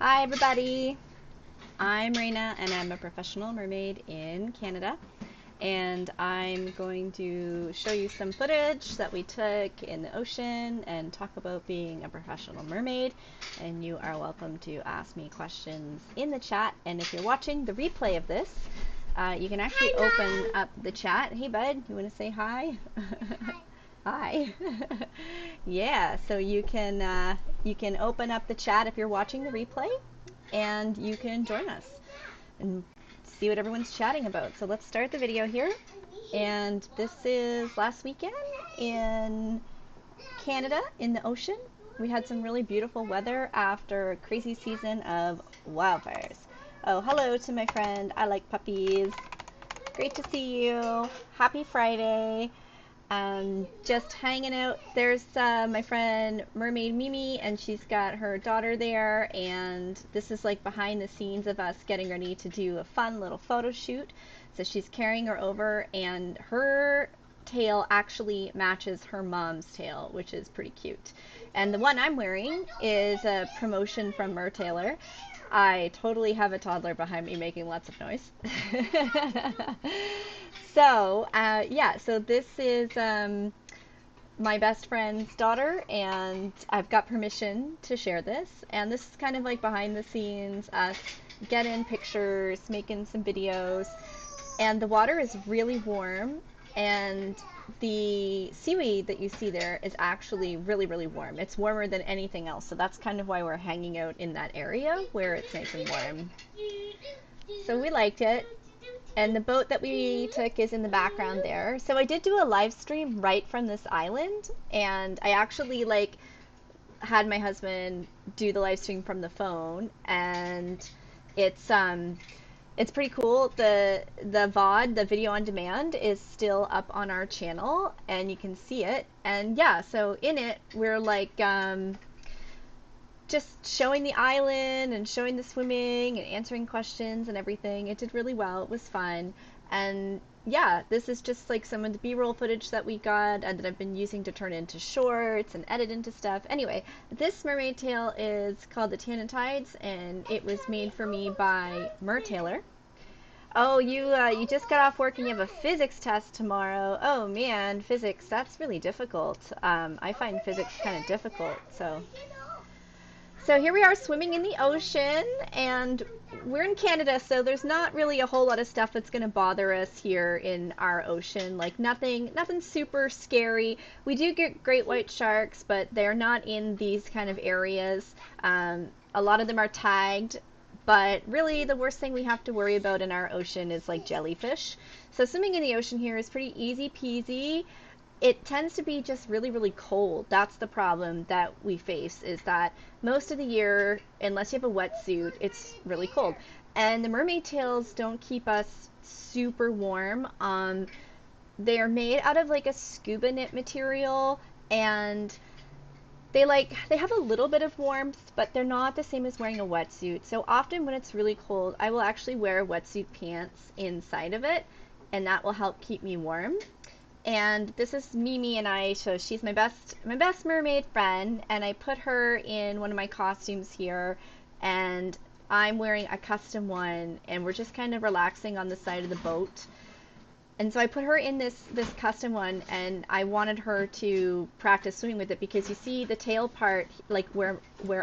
Hi everybody, I'm Raina and I'm a professional mermaid in Canada, and I'm going to show you some footage that we took in the ocean and talk about being a professional mermaid. And you are welcome to ask me questions in the chat, and if you're watching the replay of this, you can actually open up the chat. Hey bud, you want to say hi? Hi. Yeah, so you can open up the chat if you're watching the replay, and you can join us and see what everyone's chatting about. So let's start the video here. And this is last weekend in Canada in the ocean. We had some really beautiful weather after a crazy season of wildfires. Oh, hello to my friend. I like puppies. Great to see you. Happy Friday. Just hanging out. There's my friend Mermaid Mimi, and she's got her daughter there, and this is like behind the scenes of us getting ready to do a fun little photo shoot. So she's carrying her over, and her tail actually matches her mom's tail, which is pretty cute. And the one I'm wearing is a promotion from Mertailor. I totally have a toddler behind me making lots of noise. So, yeah, so this is my best friend's daughter, and I've got permission to share this. And this is kind of like behind the scenes, us getting pictures, making some videos. And the water is really warm, and the seaweed that you see there is actually really, really warm. It's warmer than anything else, so that's kind of why we're hanging out in that area where it's nice and warm. So we liked it. And the boat that we took is in the background there. So I did do a live stream right from this island, and I actually had my husband do the live stream from the phone, and it's pretty cool. The VOD, the video on demand, is still up on our channel, and you can see it. And yeah, so in it we're just showing the island and showing the swimming and answering questions and everything. It did really well. It was fun. And yeah, this is just like some of the B-roll footage that we got and that I've been using to turn into shorts and edit into stuff. Anyway, this mermaid tail is called the Tannin Tides, and it was made for me by Mertailor. Oh, you just got off work and you have a physics test tomorrow. Oh man, physics, that's really difficult. I find physics kind of difficult, so here we are swimming in the ocean, and we're in Canada, so there's not really a whole lot of stuff that's going to bother us here in our ocean. Like nothing super scary. We do get great white sharks, but they're not in these kind of areas. A lot of them are tagged, but really the worst thing we have to worry about in our ocean is like jellyfish. So swimming in the ocean here is pretty easy peasy. It tends to be just really, really cold. That's the problem that we face, is that most of the year, unless you have a wetsuit, it's really cold. And the mermaid tails don't keep us super warm. They are made out of like a scuba knit material, and they have a little bit of warmth, but they're not the same as wearing a wetsuit. So often when it's really cold, I will actually wear wetsuit pants inside of it, and that will help keep me warm. And this is Mimi and I, so she's my best mermaid friend, and I put her in one of my costumes here, and I'm wearing a custom one, and we're just kind of relaxing on the side of the boat. And so I put her in this custom one, and I wanted her to practice swimming with it, because you see the tail part, like where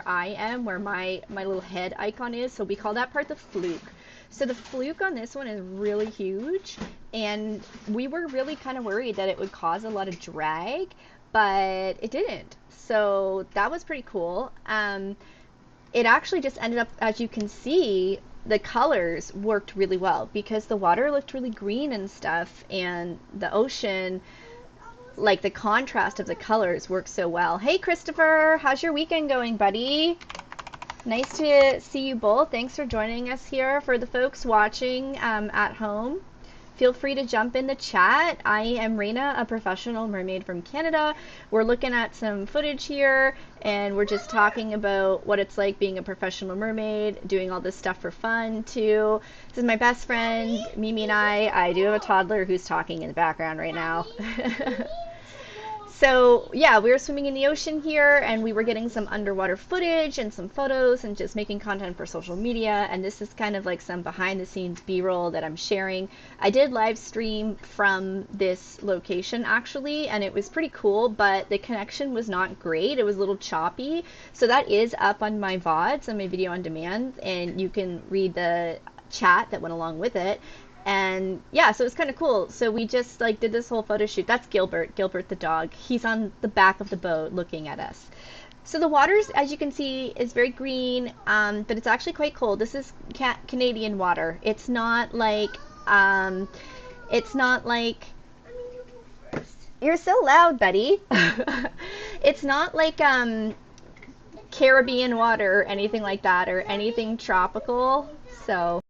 I am, where my little head icon is, so we call that part the fluke. So the fluke on this one is really huge, and we were really kind of worried that it would cause a lot of drag, but it didn't. So that was pretty cool. It actually just ended up, as you can see, the colors worked really well, because the water looked really green and stuff, and the ocean, like the contrast of the colors worked so well. Hey Christopher, how's your weekend going, buddy? Nice to see you both. Thanks for joining us here. For the folks watching at home, feel free to jump in the chat. I am Raina, a professional mermaid from Canada. We're looking at some footage here, and we're just talking about what it's like being a professional mermaid, doing all this stuff for fun too. This is my best friend, Mimi, and I do have a toddler who's talking in the background right now. So yeah, we were swimming in the ocean here and we were getting some underwater footage and some photos and just making content for social media. And this is kind of like some behind the scenes B-roll that I'm sharing. I did live stream from this location actually, and it was pretty cool, but the connection was not great. It was a little choppy. So that is up on my VODs and my video on demand, and you can read the chat that went along with it. And yeah, so it was kind of cool. So we just like did this whole photo shoot. That's Gilbert the dog. He's on the back of the boat looking at us. So the waters, as you can see, is very green, but it's actually quite cold. This is Canadian water. Um, it's not like, you're so loud, buddy. It's not like Caribbean water or anything like that or anything tropical. So.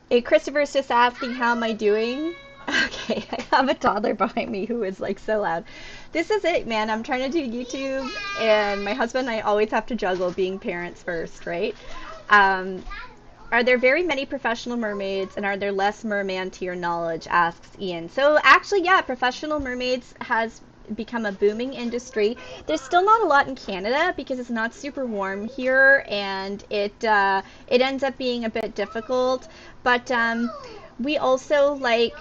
Hey, Christopher's just asking how am I doing? Okay, I have a toddler behind me who is like so loud. This is it, man. I'm trying to do YouTube, and my husband and I always have to juggle being parents first, right? Um, are there very many professional mermaids, and are there less merman to your knowledge? Asks Ian. So actually, yeah, professional mermaids has become a booming industry. There's still not a lot in Canada because it's not super warm here, and it ends up being a bit difficult. But we also like.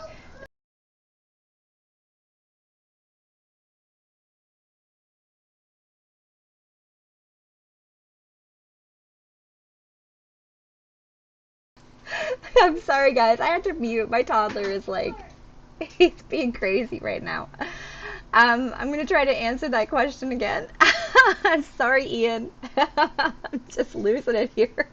I'm sorry, guys. I had to mute. My toddler is like, he's being crazy right now. I'm gonna try to answer that question again. Sorry, Ian. I'm just losing it here.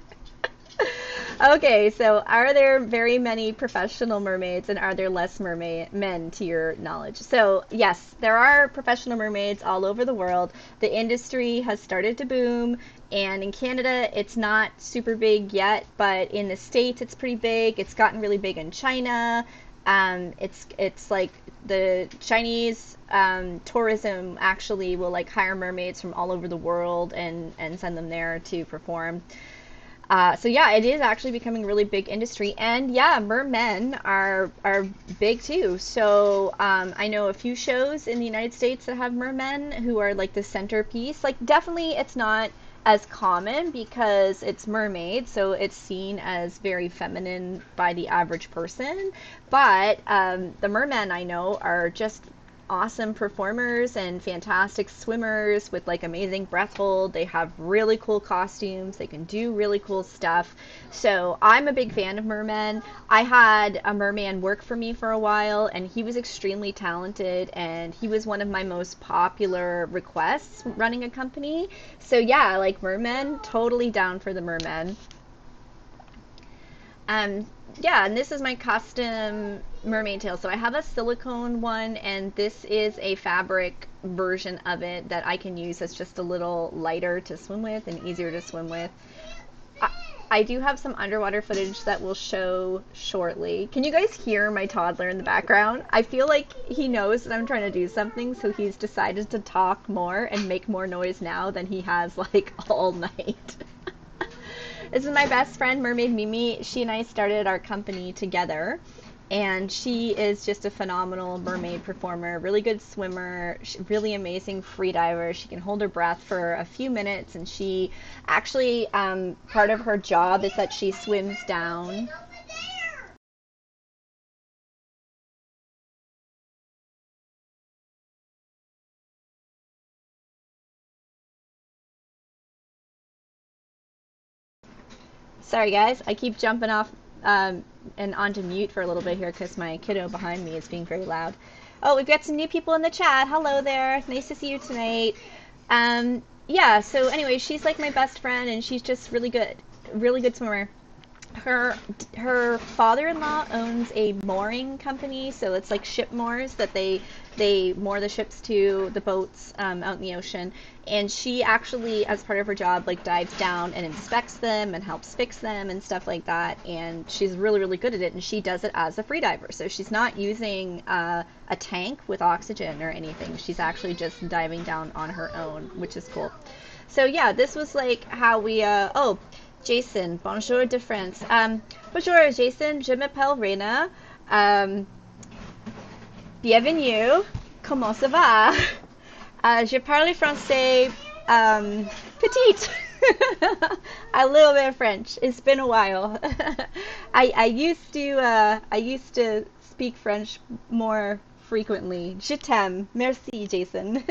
Okay, so are there very many professional mermaids and are there less mermaid men to your knowledge? So, yes, there are professional mermaids all over the world. The industry has started to boom, and in Canada it's not super big yet, but in the States it's pretty big. It's gotten really big in China. It's like the Chinese tourism actually will like hire mermaids from all over the world and send them there to perform. So yeah, it is actually becoming a really big industry, and yeah, mermen are big too. So I know a few shows in the United States that have mermen who are like the centerpiece. Like definitely, it's not as common because it's mermaid, so it's seen as very feminine by the average person. But the mermen I know are just awesome performers and fantastic swimmers with like amazing breath hold. They have really cool costumes. They can do really cool stuff. So I'm a big fan of mermen. I had a merman work for me for a while, and he was extremely talented, and he was one of my most popular requests running a company. So yeah, like mermen, totally down for the mermen. Um, yeah, and this is my custom mermaid tail. So I have a silicone one, and this is a fabric version of it that I can use that's just a little lighter to swim with and easier to swim with. I, I do have some underwater footage that will show shortly. Can you guys hear my toddler in the background? I feel like he knows that I'm trying to do something, so he's decided to talk more and make more noise now than he has like all night. This is my best friend, Mermaid Mimi. She and I started our company together, and she is just a phenomenal mermaid performer, really good swimmer, really amazing free diver. She can hold her breath for a few minutes, and she actually, part of her job is that she swims down. Sorry, guys, I keep jumping off and onto mute for a little bit here because my kiddo behind me is being very loud. Oh, we've got some new people in the chat. Hello there. Nice to see you tonight. Yeah, so anyway, she's like my best friend, and she's just really good swimmer. her her father-in-law owns a mooring company, so it's like ship moors that they moor the ships to the boats out in the ocean. And she actually, as part of her job, like dives down and inspects them and helps fix them and stuff like that. And she's really really good at it, and she does it as a freediver, so she's not using a tank with oxygen or anything. She's actually just diving down on her own, which is cool. So yeah, this was like how we oh, Jason, bonjour de France. Bonjour Jason, je m'appelle Reina. Um, Bienvenue. Comment ça va? Je parle français petite. A little bit of French. It's been a while. I used to speak French more frequently. Je t'aime. Merci, Jason.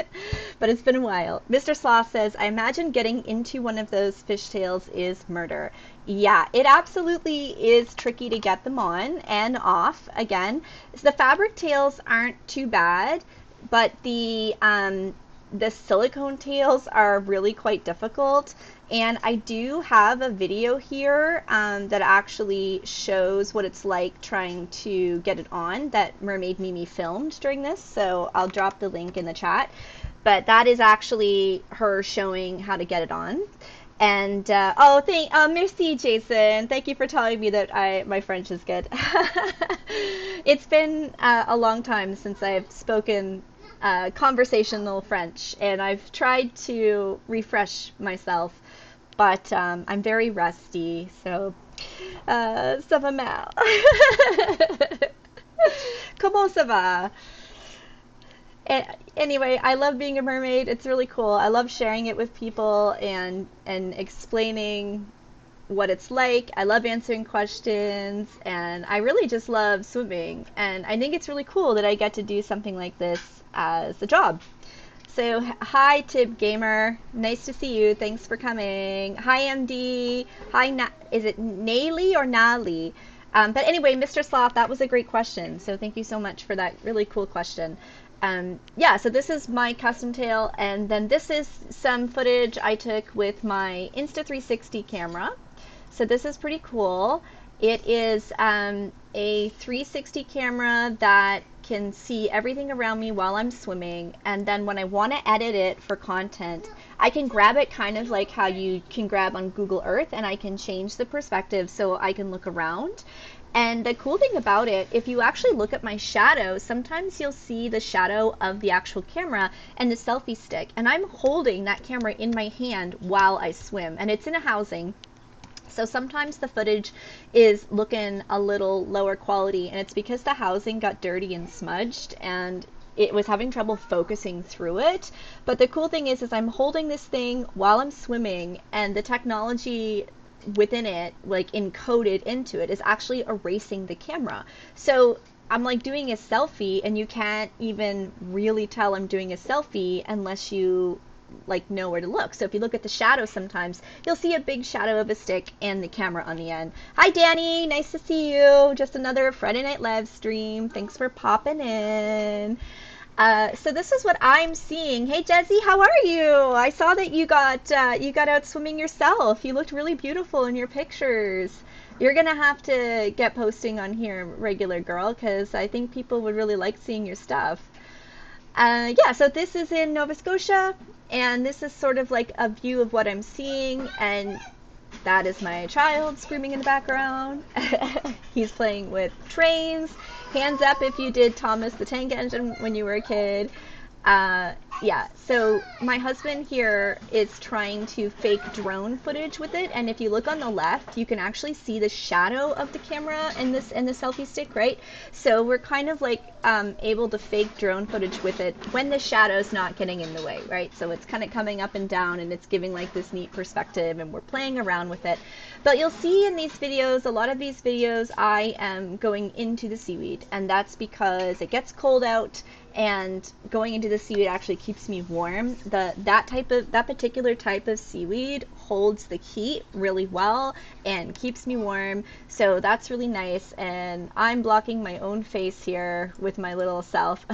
But it's been a while. Mr. Sloth says, I imagine getting into one of those fishtails is murder. Yeah, it absolutely is tricky to get them on and off. Again, so the fabric tails aren't too bad, but the silicone tails are really quite difficult. And I do have a video here that actually shows what it's like trying to get it on that Mermaid Mimi filmed during this. So I'll drop the link in the chat. But that is actually her showing how to get it on. And merci, Jason. Thank you for telling me that my French is good. It's been a long time since I've spoken conversational French, and I've tried to refresh myself, but I'm very rusty. So, ça va mal. Comment ça va? Anyway, I love being a mermaid. It's really cool. I love sharing it with people and explaining what it's like. I love answering questions, and I really just love swimming. And I think it's really cool that I get to do something like this as a job. So hi Tib Gamer, nice to see you. Thanks for coming. Hi MD. Hi, is it Nayli or Nali? But anyway, Mr. Sloth, that was a great question. So thank you so much for that really cool question. Yeah, so this is my custom tail, and then this is some footage I took with my Insta360 camera. So this is pretty cool. It is a 360 camera that can see everything around me while I'm swimming, and then when I want to edit it for content, I can grab it kind of like how you can grab on Google Earth, and I can change the perspective so I can look around. And the cool thing about it, if you actually look at my shadow, sometimes you'll see the shadow of the actual camera and the selfie stick. And I'm holding that camera in my hand while I swim, and it's in a housing. So sometimes the footage is looking a little lower quality, and it's because the housing got dirty and smudged, and it was having trouble focusing through it. But the cool thing is I'm holding this thing while I'm swimming, and the technology within it, like encoded into it, is actually erasing the camera. So I'm like doing a selfie, and you can't even really tell I'm doing a selfie unless you like know where to look. So if you look at the shadow, sometimes you'll see a big shadow of a stick and the camera on the end. Hi Danny, nice to see you. Just another Friday Night Live stream. Thanks for popping in. So this is what I'm seeing. Hey Jezzy, how are you? I saw that you got out swimming yourself. You looked really beautiful in your pictures. You're gonna have to get posting on here, regular girl, because I think people would really like seeing your stuff. Yeah, so this is in Nova Scotia, and this is sort of like a view of what I'm seeing, and that is my child screaming in the background. He's playing with trains. Hands up if you did Thomas the Tank Engine when you were a kid. Yeah, so my husband here is trying to fake drone footage with it, and if you look on the left, you can actually see the shadow of the camera in the selfie stick, right? So we're kind of like able to fake drone footage with it when the shadow's not getting in the way, right? So it's kind of coming up and down, and it's giving like this neat perspective, and we're playing around with it. But you'll see in these videos, a lot of these videos, I am going into the seaweed, and that's because it gets cold out, and going into the seaweed actually keeps me warm. That particular type of seaweed holds the heat really well and keeps me warm. So that's really nice. And I'm blocking my own face here with my little self.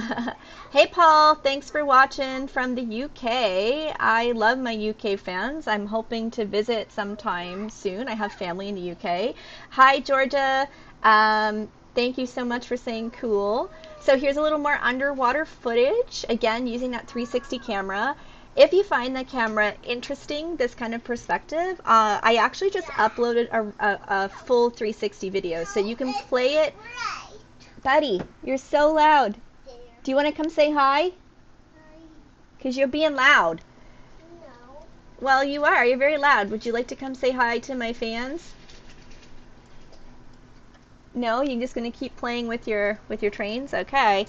Hey Paul, thanks for watching from the UK. I love my UK fans. I'm hoping to visit sometime soon. I have family in the UK. Hi Georgia. Thank you so much for saying cool. So here's a little more underwater footage, again using that 360 camera. If you find the camera interesting, this kind of perspective, I actually just uploaded a full 360 video, so you can play it. Buddy, you're so loud. Do you want to come say hi? Because you're being loud. No. Well, you are. You're very loud. Would you like to come say hi to my fans? No, you're just going to keep playing with your trains? Okay.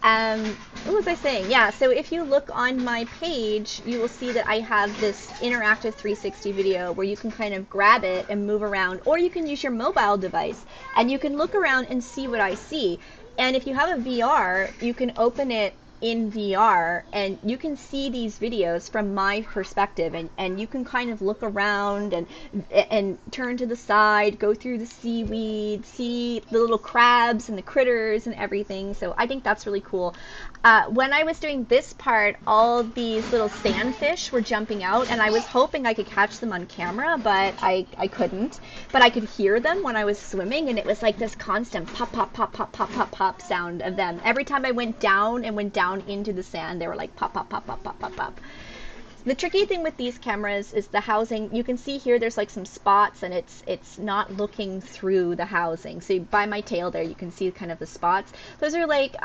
What was I saying? Yeah, so if you look on my page, you will see that I have this interactive 360 video where you can kind of grab it and move around, or you can use your mobile device and you can look around and see what I see. And if you have a VR, you can open it in VR and you can see these videos from my perspective, and you can kind of look around and turn to the side, go through the seaweed, see the little crabs and the critters and everything. So I think that's really cool. When I was doing this part, all these little sandfish were jumping out, and I was hoping I could catch them on camera, but I couldn't. But I could hear them when I was swimming, and it was like this constant pop, pop, pop, pop, pop, pop, pop sound of them. Every time I went down into the sand, they were like pop, pop, pop, pop, pop, pop, pop. The tricky thing with these cameras is the housing. You can see here there's like some spots, and it's not looking through the housing. So by my tail there, you can see kind of the spots. Those are like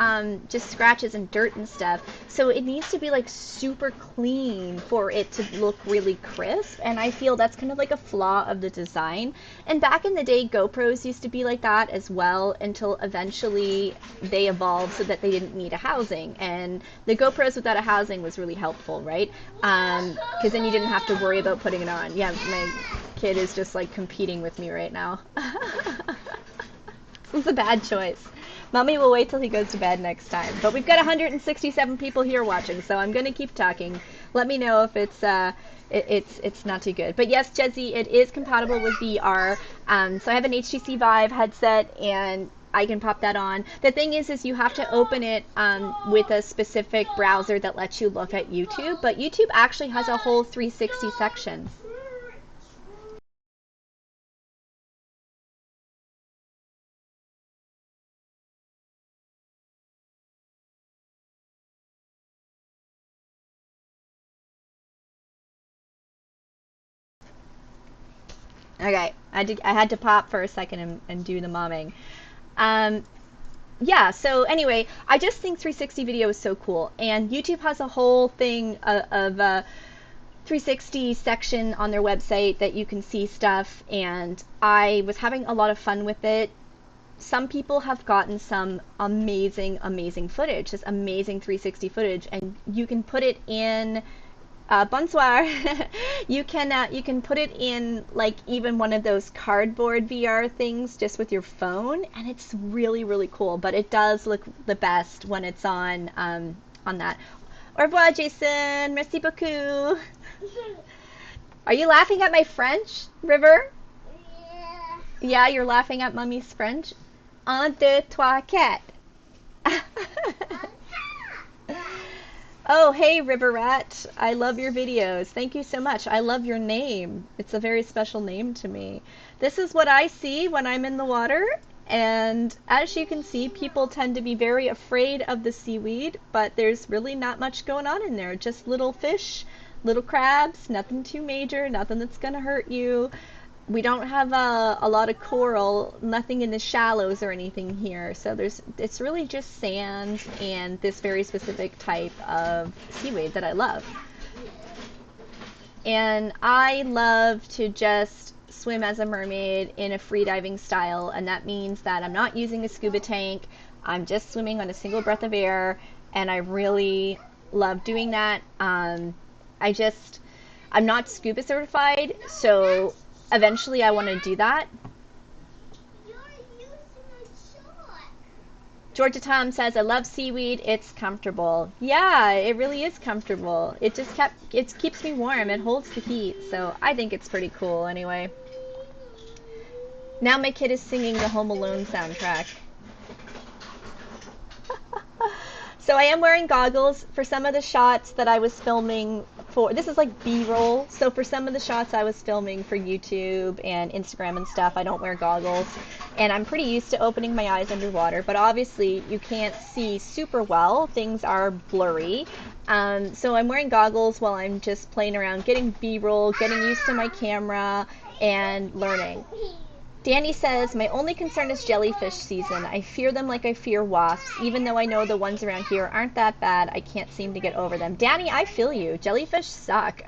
just scratches and dirt and stuff. So it needs to be like super clean for it to look really crisp. And I feel that's kind of like a flaw of the design. And back in the day, GoPros used to be like that as well, until eventually they evolved so that they didn't need a housing. And the GoPros without a housing was really helpful, right? Because then you didn't have to worry about putting it on. Yeah, my kid is just like competing with me right now. This is a bad choice. Mommy will wait till he goes to bed next time. But we've got 167 people here watching, so I'm going to keep talking. Let me know if it's not too good. But yes, Jezzy, it is compatible with VR. So I have an HTC Vive headset, and I can pop that on. The thing is you have to open it with a specific browser that lets you look at YouTube, but YouTube actually has a whole 360 section. Okay, I had to pop for a second and do the momming. Yeah, so anyway, I just think 360 video is so cool, and YouTube has a whole thing of 360 section on their website that you can see stuff, and I was having a lot of fun with it. Some people have gotten some amazing footage, this amazing 360 footage, and you can put it in bonsoir. You can put it in like even one of those cardboard VR things just with your phone, and it's really cool. But it does look the best when it's on that. Au revoir, Jason. Merci beaucoup. Are you laughing at my French, River? Yeah. Yeah, you're laughing at Mummy's French. Un, deux, trois, quatre. Oh, hey, River Rat. I love your videos. Thank you so much. I love your name. It's a very special name to me. This is what I see when I'm in the water. And as you can see, people tend to be very afraid of the seaweed, but there's really not much going on in there. Just little fish, little crabs, nothing too major, nothing that's going to hurt you. We don't have a lot of coral, nothing in the shallows or anything here. So it's really just sand and this very specific type of seaweed that I love. And I love to just swim as a mermaid in a freediving style, and that means that I'm not using a scuba tank. I'm just swimming on a single breath of air, and I really love doing that. I'm not scuba certified, so eventually, I want to do that. You're using a shark. Georgia Tom says, I love seaweed. It's comfortable. Yeah, it really is comfortable. It keeps me warm. It holds the heat. So I think it's pretty cool anyway. Now my kid is singing the Home Alone soundtrack. So I am wearing goggles for some of the shots that I was filming for. This is like B-roll. So for some of the shots I was filming for YouTube and Instagram and stuff, I don't wear goggles. And I'm pretty used to opening my eyes underwater, but obviously you can't see super well. Things are blurry. So I'm wearing goggles while I'm just playing around, getting B-roll, getting used to my camera, and learning. Danny says, my only concern is jellyfish season. I fear them like I fear wasps. Even though I know the ones around here aren't that bad, I can't seem to get over them. Danny, I feel you. Jellyfish suck.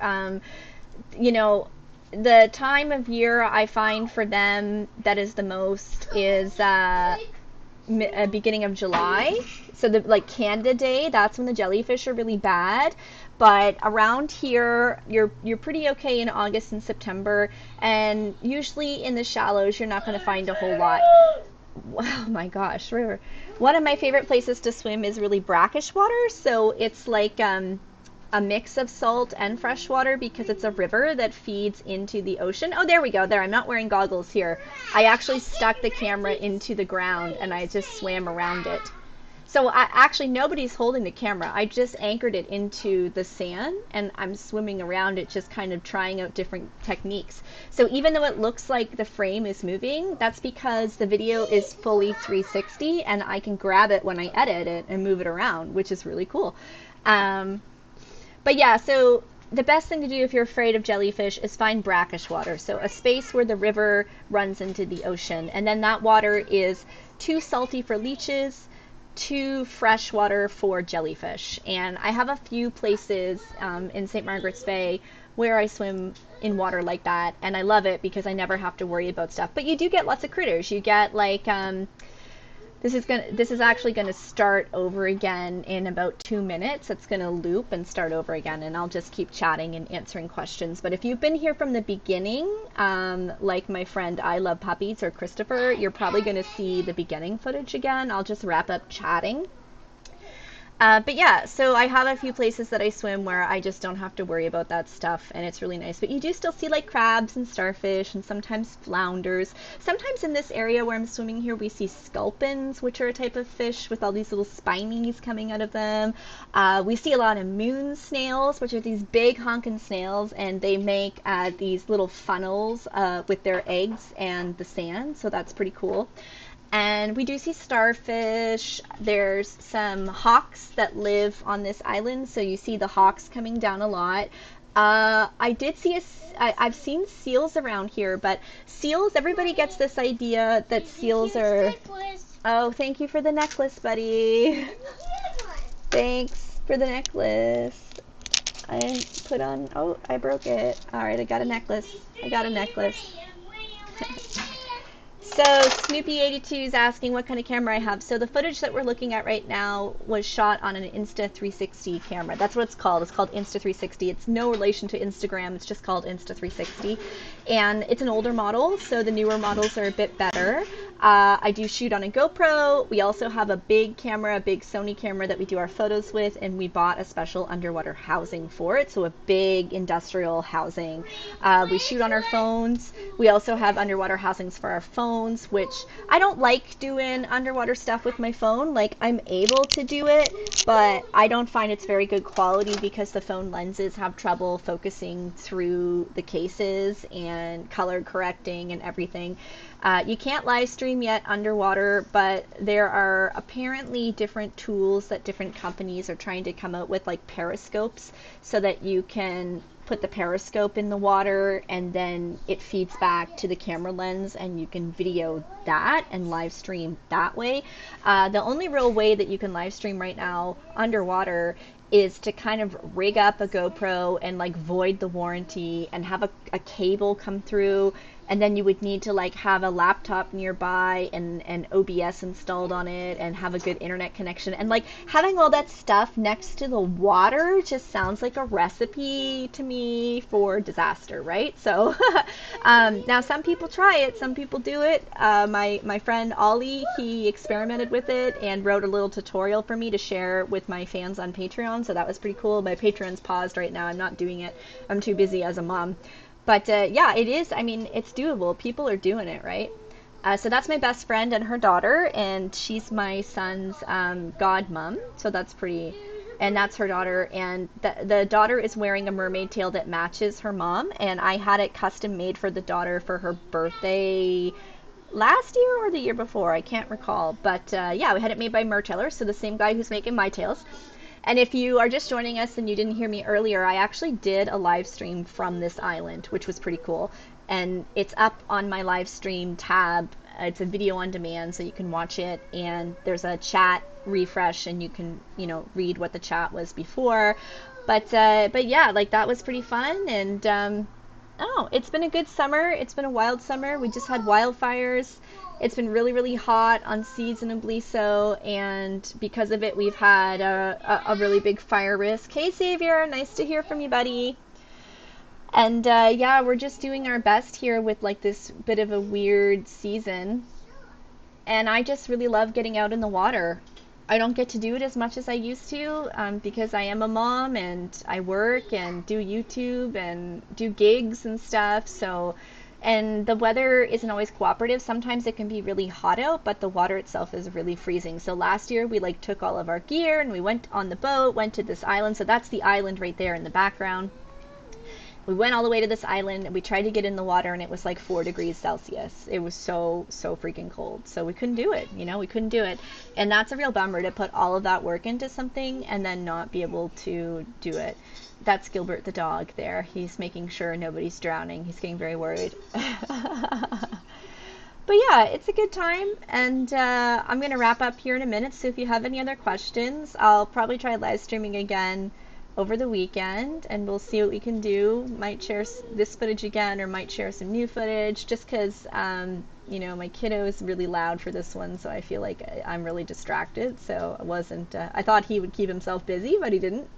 You know, the time of year I find for them that is the most is beginning of July. So the like Canada Day, that's when the jellyfish are really bad. But around here, you're pretty okay in August and September, and usually in the shallows, you're not going to find a whole lot. Oh my gosh, river. One of my favorite places to swim is really brackish water, so it's like a mix of salt and fresh water because it's a river that feeds into the ocean. Oh, there we go. There, I'm not wearing goggles here. I actually stuck the camera into the ground and I just swam around it. So actually nobody's holding the camera. I just anchored it into the sand and I'm swimming around it, just kind of trying out different techniques. So even though it looks like the frame is moving, that's because the video is fully 360 and I can grab it when I edit it and move it around, which is really cool. But yeah, so the best thing to do if you're afraid of jellyfish is find brackish water. So a space where the river runs into the ocean. And then that water is too salty for leeches, too fresh water for jellyfish. And I have a few places in St. Margaret's Bay where I swim in water like that. And I love it because I never have to worry about stuff. But you do get lots of critters. You get like... This is actually going to start over again in about 2 minutes. It's going to loop and start over again, and I'll just keep chatting and answering questions. But if you've been here from the beginning, like my friend I Love Puppies or Christopher, you're probably going to see the beginning footage again. I'll just wrap up chatting. But yeah, so I have a few places that I swim where I just don't have to worry about that stuff, and it's really nice. But you do still see like crabs and starfish and sometimes flounders. Sometimes in this area where I'm swimming here, we see sculpins, which are a type of fish with all these little spinies coming out of them. We see a lot of moon snails, which are these big honking snails, and they make these little funnels with their eggs and the sand, so that's pretty cool. And we do see starfish. There's some hawks that live on this island, so you see the hawks coming down a lot. I did see I've seen seals around here, but seals, everybody gets this idea that seals are... Oh, thank you for the necklace, buddy. Thanks for the necklace. I put on... Oh, I broke it. All right, I got a necklace. I got a necklace. So Snoopy82 is asking what kind of camera I have. So the footage that we're looking at right now was shot on an Insta360 camera. That's what it's called. It's called Insta360. It's no relation to Instagram. It's just called Insta360. And it's an older model, so the newer models are a bit better. I do shoot on a GoPro. We also have a big camera, a big Sony camera that we do our photos with, and we bought a special underwater housing for it, so a big industrial housing. We shoot on our phones. We also have underwater housings for our phones, which I don't like doing underwater stuff with my phone. Like, I'm able to do it, but I don't find it's very good quality because the phone lenses have trouble focusing through the cases and color correcting and everything. You can't live stream yet underwater, but there are apparently different tools that different companies are trying to come out with, like periscopes, so that you can put the periscope in the water and then it feeds back to the camera lens and you can video that and live stream that way. The only real way that you can live stream right now underwater is to kind of rig up a GoPro and like void the warranty and have a cable come through and then you would need to like have a laptop nearby and OBS installed on it and have a good internet connection, and like having all that stuff next to the water just sounds like a recipe to me for disaster, right? So now some people try it, some people do it. My friend Ollie, he experimented with it and wrote a little tutorial for me to share with my fans on Patreon, so that was pretty cool. My Patreon's paused right now, I'm not doing it, I'm too busy as a mom. But yeah, it is. I mean, it's doable. People are doing it, right? So that's my best friend and her daughter, and she's my son's godmom. So that's pretty. And that's her daughter, and the daughter is wearing a mermaid tail that matches her mom, and I had it custom made for the daughter for her birthday last year or the year before. I can't recall, but yeah, we had it made by Mertailor, so the same guy who's making my tails. And if you are just joining us and you didn't hear me earlier, I actually did a live stream from this island, which was pretty cool. And it's up on my live stream tab. It's a video on demand, so you can watch it. And there's a chat refresh, and you can, read what the chat was before. But yeah, like that was pretty fun. And oh, it's been a good summer. It's been a wild summer. We just had wildfires. It's been really, really hot, unseasonably so, and because of it, we've had a really big fire risk. Hey, Xavier, nice to hear from you, buddy. And yeah, we're just doing our best here with like this bit of a weird season. And I just really love getting out in the water. I don't get to do it as much as I used to because I am a mom and I work and do YouTube and do gigs and stuff. So, and the weather isn't always cooperative. Sometimes it can be really hot out, but the water itself is really freezing. So last year we like took all of our gear and we went on the boat, went to this island. So that's the island right there in the background. We went all the way to this island and we tried to get in the water and it was like 4 degrees Celsius. It was so freaking cold. So we couldn't do it, we couldn't do it. And that's a real bummer to put all of that work into something and then not be able to do it. That's Gilbert the dog there. He's making sure nobody's drowning. He's getting very worried. But yeah, it's a good time, and I'm going to wrap up here in a minute, so if you have any other questions, I'll probably try live streaming again over the weekend, and we'll see what we can do. Might share this footage again, or might share some new footage, just because, my kiddo is really loud for this one, so I feel like I'm really distracted, so I wasn't, I thought he would keep himself busy, but he didn't.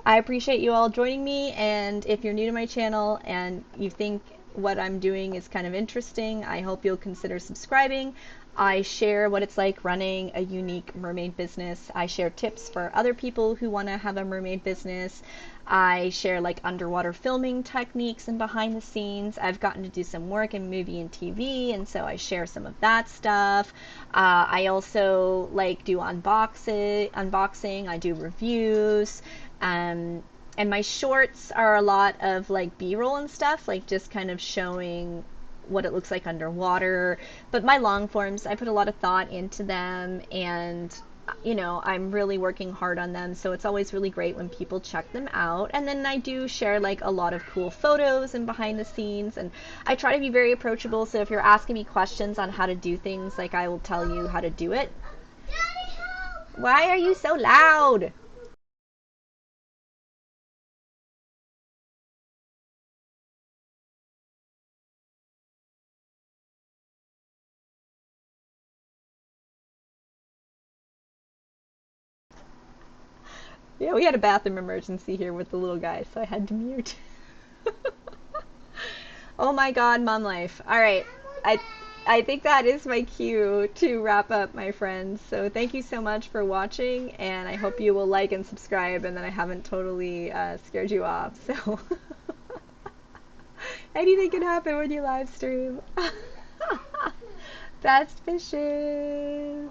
I appreciate you all joining me, and if you're new to my channel and you think what I'm doing is kind of interesting, I hope you'll consider subscribing. I share what it's like running a unique mermaid business. I share tips for other people who want to have a mermaid business. I share like underwater filming techniques and behind the scenes. I've gotten to do some work in movie and TV, and so I share some of that stuff. I also like do unboxing. I do reviews. And my shorts are a lot of like B-roll and stuff, like just kind of showing what it looks like underwater. But my long forms, I put a lot of thought into them, and I'm really working hard on them, so it's always really great when people check them out. And then I do share like a lot of cool photos and behind the scenes, and I try to be very approachable, so if you're asking me questions on how to do things, like I will tell you how to do it. Why are you so loud? Yeah, we had a bathroom emergency here with the little guy, so I had to mute. Oh my god, mom life. All right. I I think that is my cue to wrap up, my friends. So thank you so much for watching, and I hope you will like and subscribe, and that I haven't totally scared you off. So anything can happen when you live stream. Best fishes.